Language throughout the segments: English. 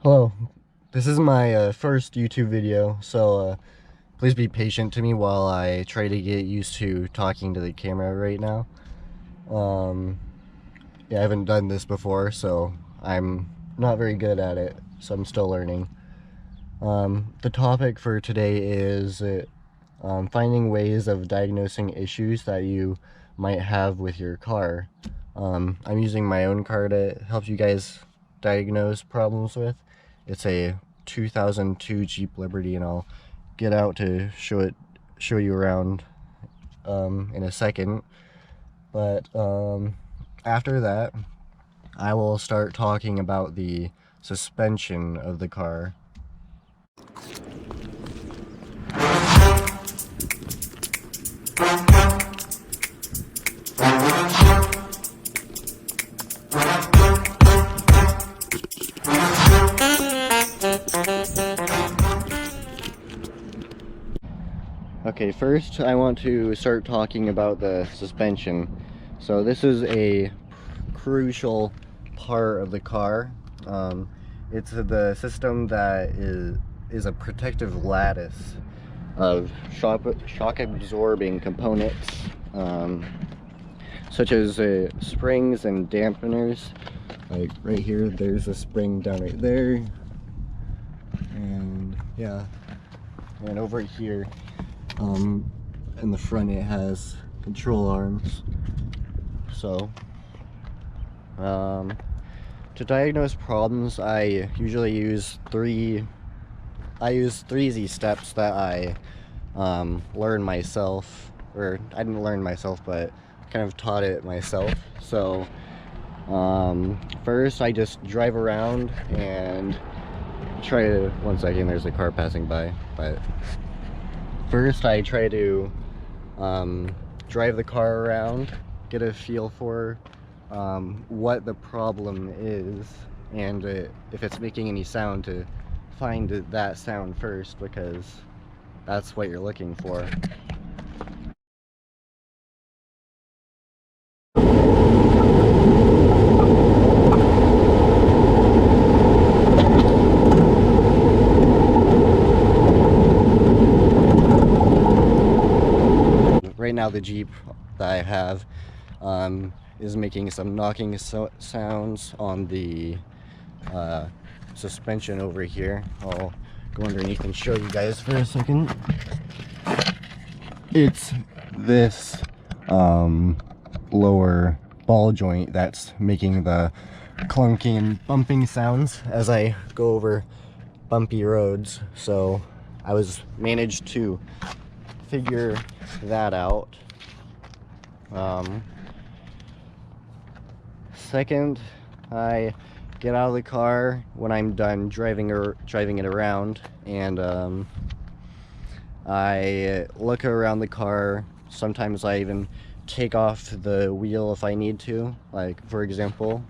Hello, this is my first YouTube video, so please be patient to me while I try to get used to talking to the camera right now. Yeah, I haven't done this before, so I'm not very good at it, so I'm still learning. The topic for today is finding ways of diagnosing issues that you might have with your car. I'm using my own car to help you guys diagnose problems with. It's a 2002 Jeep Liberty, and I'll get out to show you around in a second. But after that, I will start talking about the suspension of the car. Okay, first I want to start talking about the suspension. So this is a crucial part of the car. It's the system that is a protective lattice of shock absorbing components, such as springs and dampeners. Like right here, there's a spring down right there, and yeah, and over here in the front it has control arms. So to diagnose problems, I usually use three easy steps that I learned myself, or I didn't learn myself, but kind of taught it myself. So first I just drive around and try to, one second, there's a car passing by, but first I try to drive the car around, get a feel for what the problem is, and if it's making any sound, to find that sound first, because that's what you're looking for. Right now the Jeep that I have is making some knocking sounds on the suspension over here. I'll go underneath and show you guys for a second. It's this lower ball joint that's making the clunking and bumping sounds as I go over bumpy roads. So I managed to figure that out. Second, I get out of the car when I'm done driving it around, and I look around the car. Sometimes I even take off the wheel if I need to. Like, for example,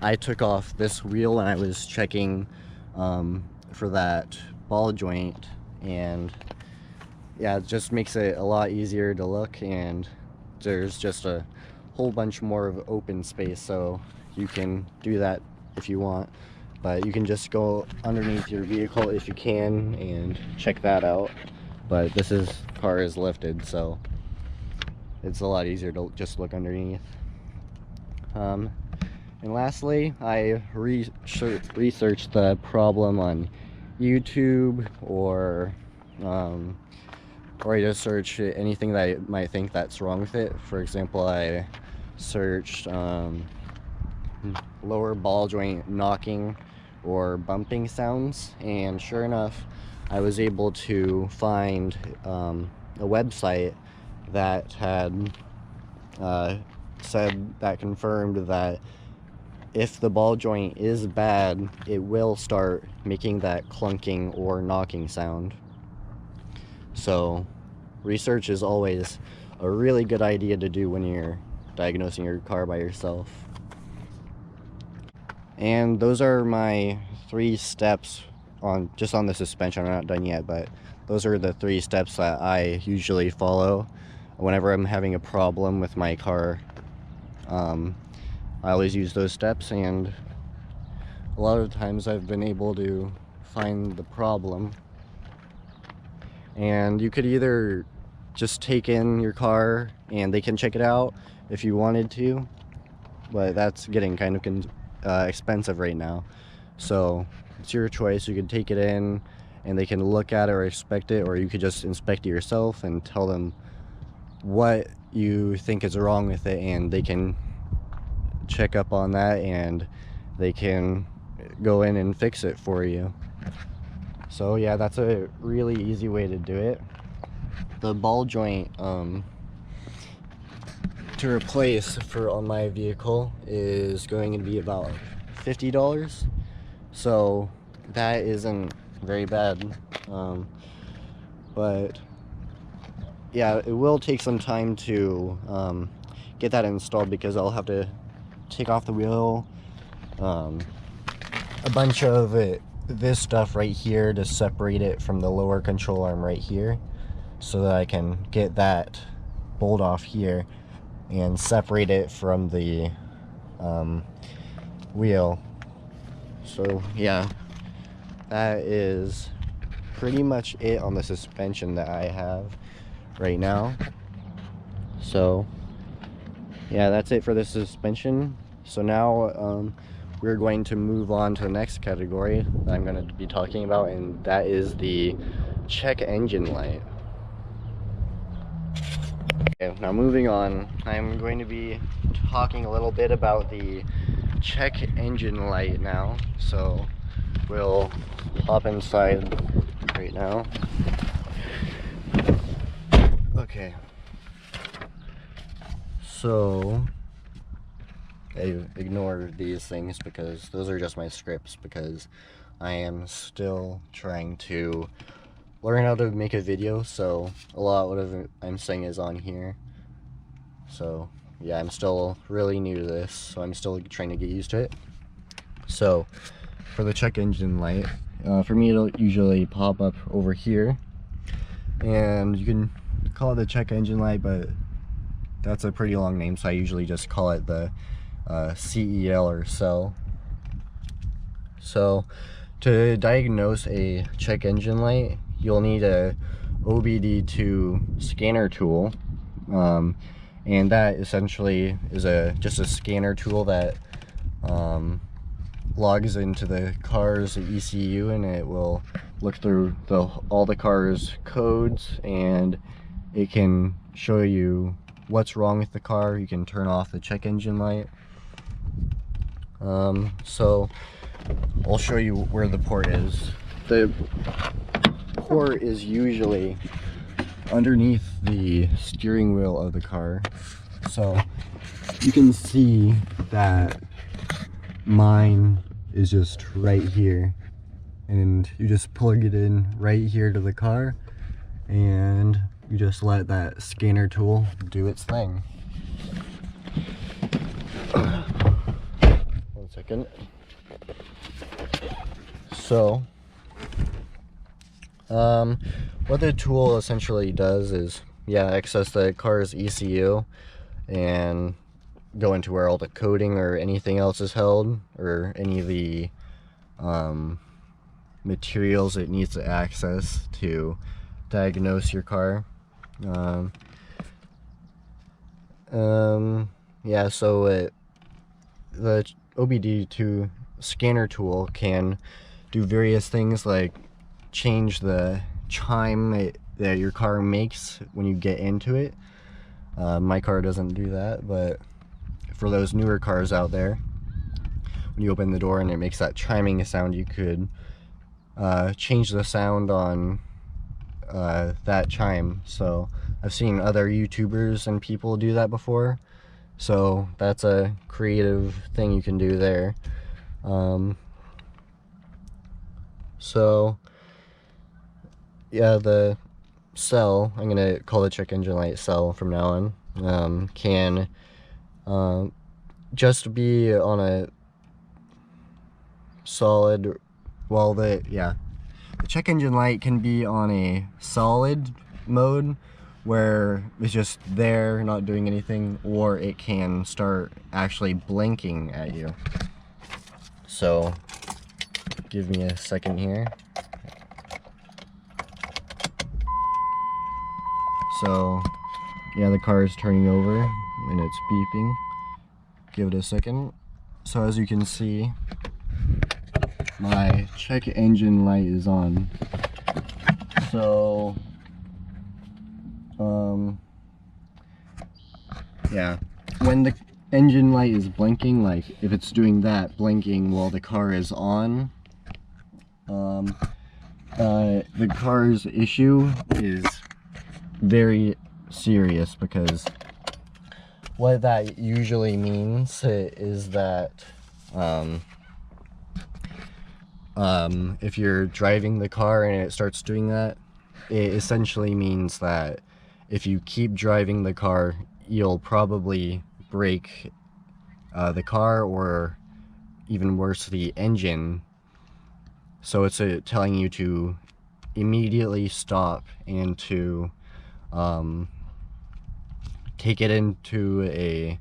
I took off this wheel and I was checking for that ball joint, and yeah, it just makes it a lot easier to look, and there's just a whole bunch more of open space, so you can do that if you want. But you can just go underneath your vehicle if you can and check that out. But car is lifted, so it's a lot easier to just look underneath. And lastly, I researched the problem on YouTube, or I just search anything that I might think that's wrong with it. For example, I searched lower ball joint knocking or bumping sounds, and sure enough, I was able to find a website that had confirmed that if the ball joint is bad, it will start making that clunking or knocking sound. So research is always a really good idea to do when you're diagnosing your car by yourself. And those are my 3 steps on the suspension. I'm not done yet, but those are the 3 steps that I usually follow whenever I'm having a problem with my car. I always use those steps, and a lot of times I've been able to find the problem. And you could either just take in your car and they can check it out if you wanted to, but that's getting kind of expensive right now. So it's your choice. You could take it in and they can look at it or inspect it, or you could just inspect it yourself and tell them what you think is wrong with it, and they can check up on that and they can go in and fix it for you. So yeah, that's a really easy way to do it. The ball joint to replace on my vehicle is going to be about $50. So that isn't very bad. But yeah, it will take some time to get that installed, because I'll have to take off the wheel, a bunch of this stuff right here to separate it from the lower control arm right here, so that I can get that bolt off here and separate it from the wheel. So yeah, that is pretty much it on the suspension that I have right now. So yeah, that's it for the suspension. So now we're going to move on to the next category that I'm going to be talking about, and that is the check engine light. Okay, now moving on, I'm going to be talking a little bit about the check engine light now. So we'll hop inside right now. Okay, so I ignore these things because those are just my scripts, because I am still trying to learn how to make a video, so a lot of I'm saying is on here. So yeah, I'm still really new to this, so I'm still trying to get used to it. So for the check engine light, for me it'll usually pop up over here, and you can call it the check engine light, but that's a pretty long name, so I usually just call it the CEL or cell. So to diagnose a check engine light, you'll need a OBD2 scanner tool, and that essentially is just a scanner tool that logs into the car's ECU, and it will look through all the car's codes, and it can show you what's wrong with the car. You can turn off the check engine light. So I'll show you where the port is. The port is usually underneath the steering wheel of the car. So you can see that mine is just right here, and you just plug it in right here to the car, and you just let that scanner tool do its thing. One second. So what the tool essentially does is, yeah, access the car's ECU and go into where all the coding or anything else is held, or any of the materials it needs to access to diagnose your car. Yeah, so the OBD2 scanner tool can do various things, like change the chime that your car makes when you get into it. My car doesn't do that, but for those newer cars out there, when you open the door and it makes that chiming sound, you could change the sound on that chime. So I've seen other YouTubers and people do that before, so that's a creative thing you can do there. So yeah, the cell, I'm gonna call the check engine light cell from now on, can just be on a solid, well, the check engine light can be on a solid mode where it's just there not doing anything, or it can start actually blinking at you. So give me a second here. So yeah, the car is turning over and it's beeping. Give it a second. So as you can see, my check engine light is on. So yeah, when the engine light is blinking, like if it's doing that, blinking while the car is on, the car's issue is very serious, because what that usually means is that if you're driving the car and it starts doing that, it essentially means that if you keep driving the car, you'll probably break the car, or even worse, the engine. So it's telling you to immediately stop and to take it into a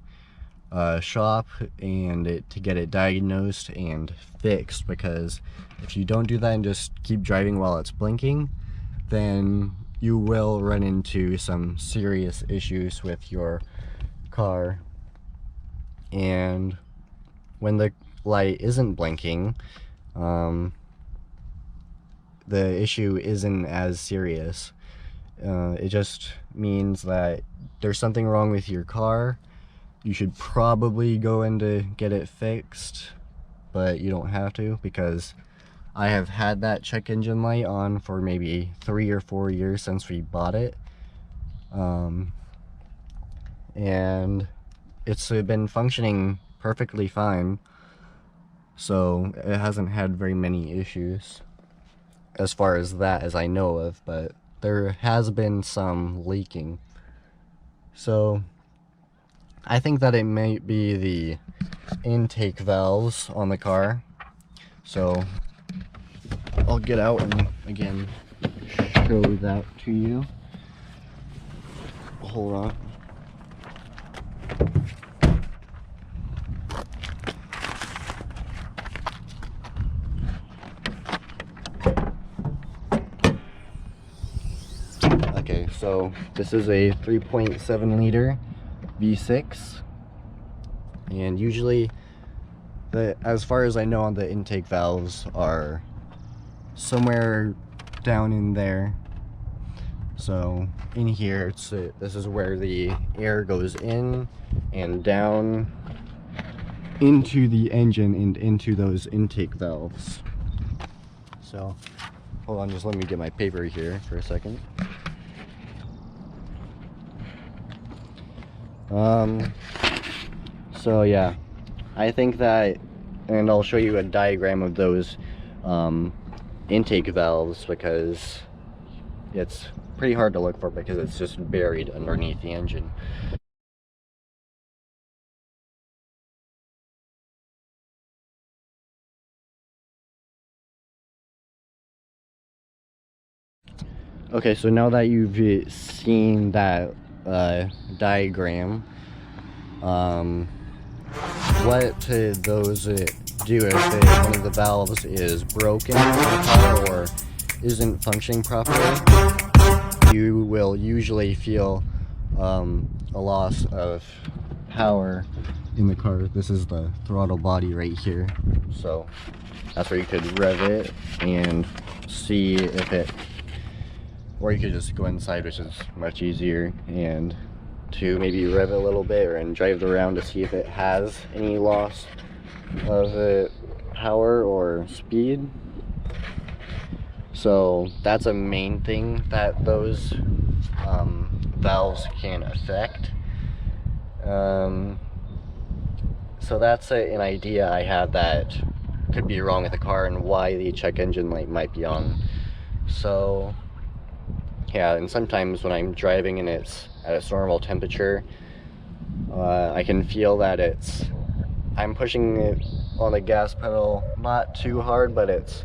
shop and to get it diagnosed and fixed, because if you don't do that and just keep driving while it's blinking, then you will run into some serious issues with your car. And when the light isn't blinking, the issue isn't as serious. It just means that there's something wrong with your car. You should probably go in to get it fixed, but you don't have to, because I have had that check engine light on for maybe 3 or 4 years since we bought it. And it's been functioning perfectly fine, so it hasn't had very many issues as far as that as I know of, but there has been some leaking. So I think that it might be the intake valves on the car. So I'll get out and again show that to you. Hold on. Okay, so this is a 3.7 liter V6, and usually as far as I know, on the intake valves are somewhere down in there. So in here, this is where the air goes in and down into the engine and into those intake valves. So hold on, just let me get my paper here for a second. So yeah, I think that, and I'll show you a diagram of those intake valves, because it's pretty hard to look for because it's just buried underneath the engine. Okay, so now that you've seen that diagram, what those do if one of the valves is broken in the car or isn't functioning properly, you will usually feel a loss of power in the car. This is the throttle body right here, so that's where you could rev it and see if it, or you could just go inside, which is much easier, and to maybe rev it a little bit and drive it around to see if it has any loss of power or speed. So that's a main thing that those valves can affect. So that's an idea I have that could be wrong with the car and why the check engine light might be on. So yeah, and sometimes when I'm driving and it's at its normal temperature, I can feel that I'm pushing it on the gas pedal not too hard, but it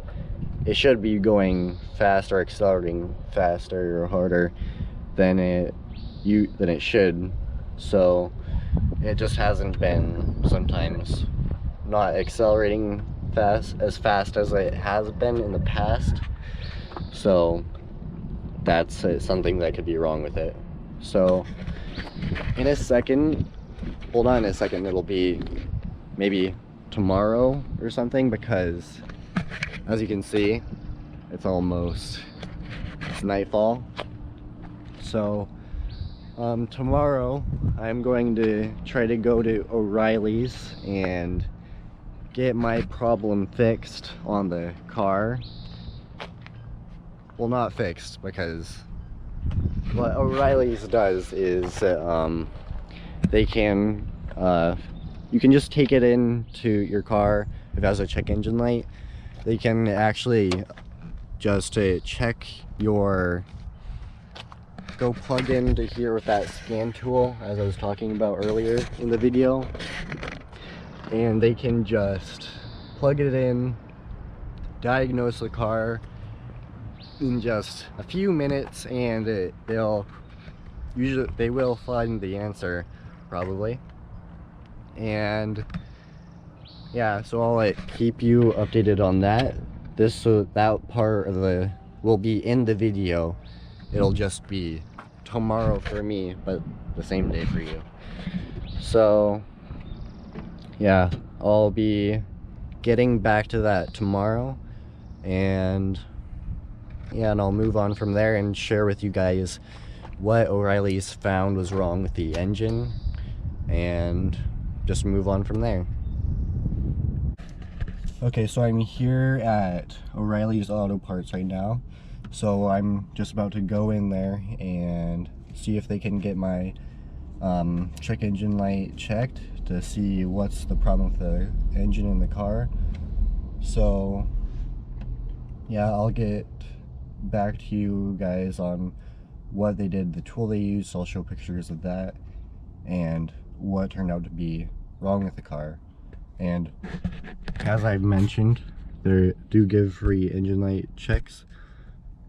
should be going faster, accelerating faster or harder than it should. So it just hasn't been sometimes not accelerating as fast as it has been in the past. So that's something that could be wrong with it. So in a second, hold on a second, it'll be maybe tomorrow or something, because as you can see, it's nightfall. So tomorrow I'm going to try to go to O'Reilly's and get my problem fixed on the car. Well, not fixed, because what O'Reilly's does is they can you can just take it into your car if it has a check engine light. They can actually just check your, go plug into here with that scan tool, as I was talking about earlier in the video, and they can just plug it in, diagnose the car in just a few minutes, and they will find the answer probably. And yeah, so I'll keep you updated on that. That part of the will be in the video. It'll just be tomorrow for me, but the same day for you. So yeah, I'll be getting back to that tomorrow, and yeah, and I'll move on from there and share with you guys what O'Reilly's found was wrong with the engine, and just move on from there. Okay, so I'm here at O'Reilly's Auto Parts right now. So I'm just about to go in there and see if they can get my check engine light checked to see what's the problem with the engine in the car. So yeah, I'll get back to you guys on what they did, the tool they used. I'll show pictures of that and what turned out to be wrong with the car. And as I've mentioned, they do give free engine light checks.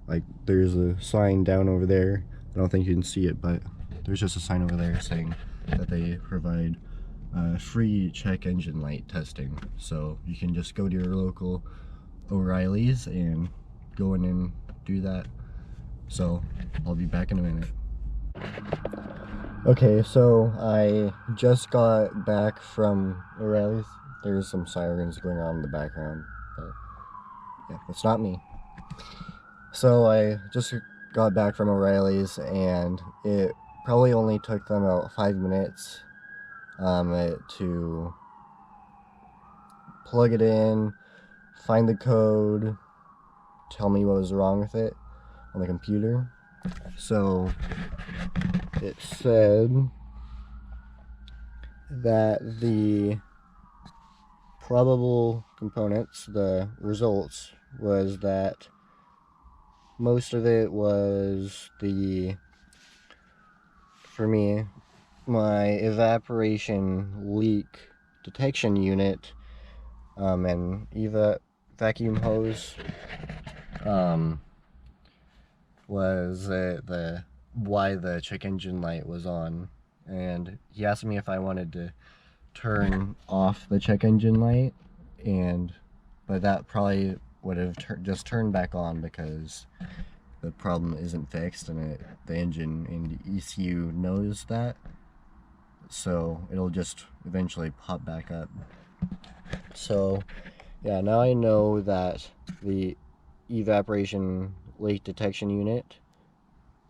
Like, there's a sign down over there. I don't think you can see it, but there's just a sign over there saying that they provide free check engine light testing. So you can just go to your local O'Reilly's and go in and do that. So I'll be back in a minute. Okay, so I just got back from O'Reilly's. There's some sirens going on in the background, but yeah, it's not me. So I just got back from O'Reilly's, and it probably only took them about 5 minutes to plug it in, find the code, tell me what was wrong with it on the computer. So it said that the probable components, the results, was that most of it was for me, my evaporation leak detection unit and vacuum hose was why the check engine light was on. And he asked me if I wanted to turn off the check engine light, but that probably would have just turned back on, because the problem isn't fixed, and the engine and the ECU knows that, so it'll just eventually pop back up. So yeah, now I know that the evaporation leak detection unit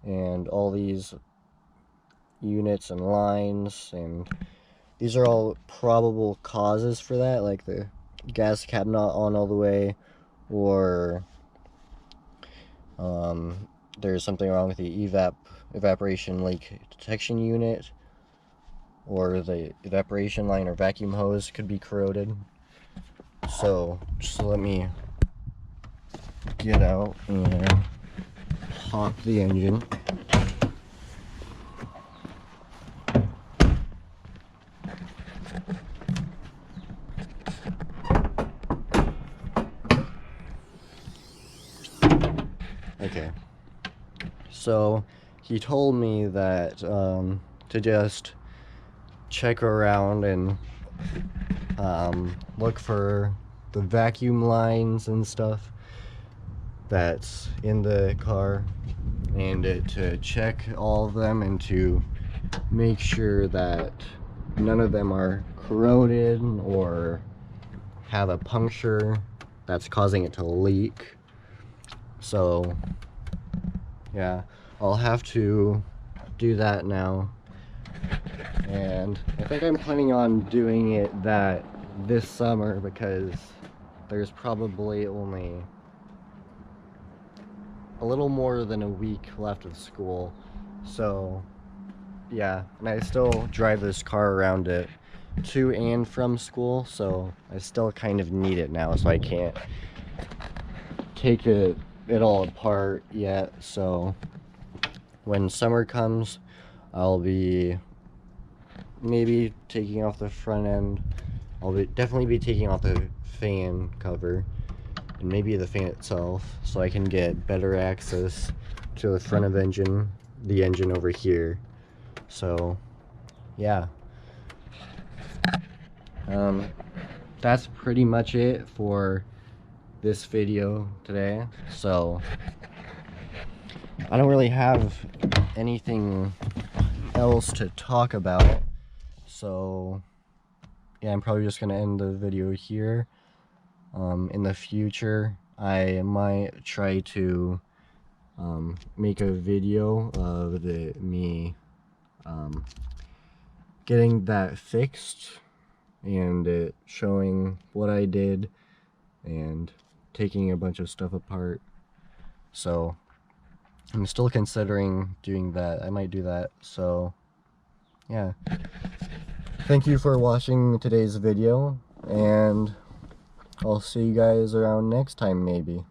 and all these units and lines, and these are all probable causes for that, like the gas cap not on all the way, or there's something wrong with the evaporation leak detection unit, or the evaporation line or vacuum hose could be corroded. So just let me get out and pop the engine. Okay, so he told me that to just check around and look for the vacuum lines and stuff that's in the car, and to check all of them and to make sure that none of them are corroded or have a puncture that's causing it to leak. So yeah, I'll have to do that now, and I think I'm planning on doing it this summer because there's probably only a little more than a week left of school. So yeah, and I still drive this car around it to and from school, so I still kind of need it now, so I can't take it all apart yet. So when summer comes, I'll be maybe taking off the front end. I'll definitely be taking off the fan cover and maybe the fan itself, so I can get better access to the front of the engine over here. So yeah, that's pretty much it for this video today. So I don't really have anything else to talk about, so yeah, I'm probably just gonna end the video here. In the future, I might try to make a video of me getting that fixed and it showing what I did and taking a bunch of stuff apart. So I'm still considering doing that. I might do that. So yeah, thank you for watching today's video, and I'll see you guys around next time maybe.